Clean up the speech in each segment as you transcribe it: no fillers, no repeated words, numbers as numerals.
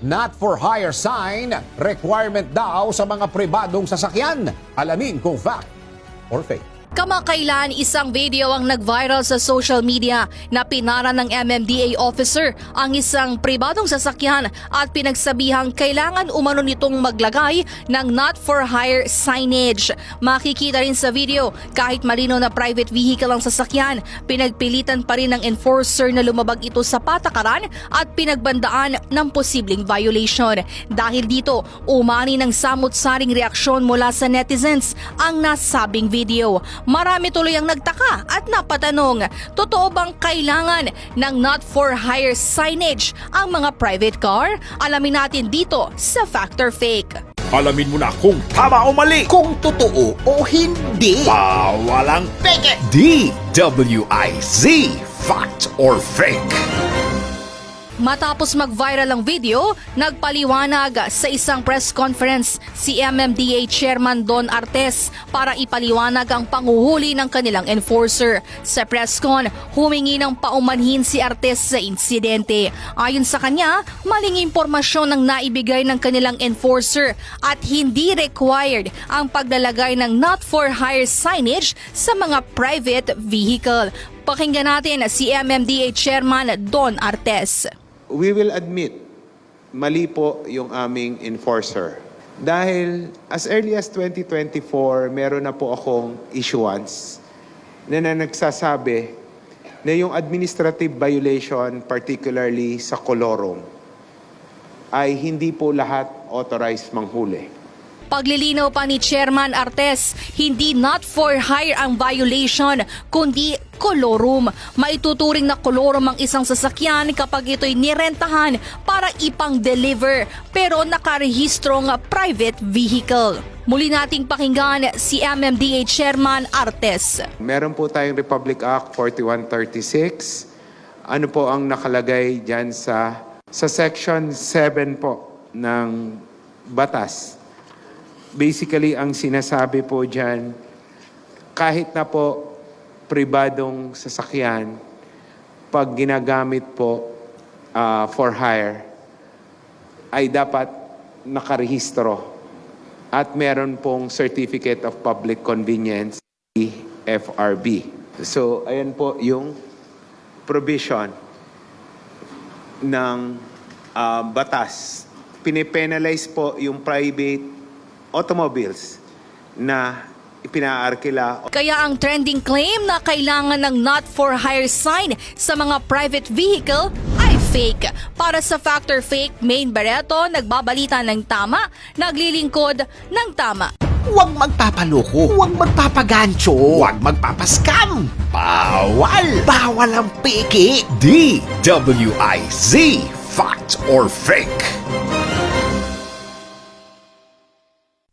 not for hire sign, requirement daw sa mga pribadong sasakyan. Alamin kung fact or fake. Kamakailan isang video ang nag-viral sa social media na pinara ng MMDA officer ang isang pribadong sasakyan at pinagsabihang kailangan umano nitong maglagay ng not for hire signage. Makikita rin sa video kahit malino na private vehicle ang sasakyan, pinagpilitan pa rin ng enforcer na lumabag ito sa patakaran at pinagbandaan ng posibleng violation. Dahil dito, umani ng samot-saring reaksyon mula sa netizens ang nasabing video. Marami tuloy ang nagtaka at napatanong, totoo bang kailangan ng not for hire signage ang mga private car? Alamin natin dito sa Fact or Fake. Alamin mo na kung tama o mali. Kung totoo o hindi. Bawal ang peke. DWIZ. Fact or Fake. Matapos mag-viral ang video, nagpaliwanag sa isang press conference si MMDA Chairman Don Artes para ipaliwanag ang panguhuli ng kanilang enforcer. Sa press con, humingi ng paumanhin si Artes sa insidente. Ayon sa kanya, maling impormasyon ang naibigay ng kanilang enforcer at hindi required ang paglalagay ng not for hire signage sa mga private vehicle. Pakinggan natin si MMDA Chairman Don Artes. We will admit, mali po yung aming enforcer. Dahil as early as 2024, meron na po akong issuance na nagsasabi na yung administrative violation, particularly sa kolorum, ay hindi po lahat authorized manghuli. Paglilinaw pa ni Chairman Artes, hindi not for hire ang violation, kundi kolorum. Maituturing na kolorum ang isang sasakyan kapag ito'y nirentahan para ipang-deliver pero nakarehistrong private vehicle. Muli nating pakinggan si MMDA Chairman Artes. Meron po tayong Republic Act 4136. Ano po ang nakalagay dyan sa Section 7 po ng batas? Basically, ang sinasabi po dyan, kahit na po pribadong sasakyan, pag ginagamit po for hire, ay dapat nakarehistro at meron pong Certificate of Public Convenience, FRB. So, ayan po yung provision ng batas. Pinipenalize po yung private automobiles na ipinaarkila. Kaya ang trending claim na kailangan ng not for hire sign sa mga private vehicle ay fake. Para sa Fact or Fake, Main Barreto, nagbabalita ng tama, naglilingkod ng tama. Huwag magpapaloko. Huwag magpapagancho. Huwag magpapaskam. Bawal. Bawal ang peke. DWIZ. Fact or Fake.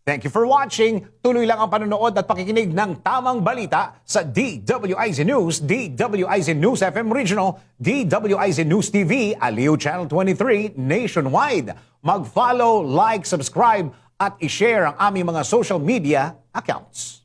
Thank you for watching. Tuloy lang ang panonood at pakikinig ng tamang balita sa DWIZ News, DWIZ News FM Regional, DWIZ News TV, Aliw Channel 23, nationwide. Mag-follow, like, subscribe at i-share ang aming mga social media accounts.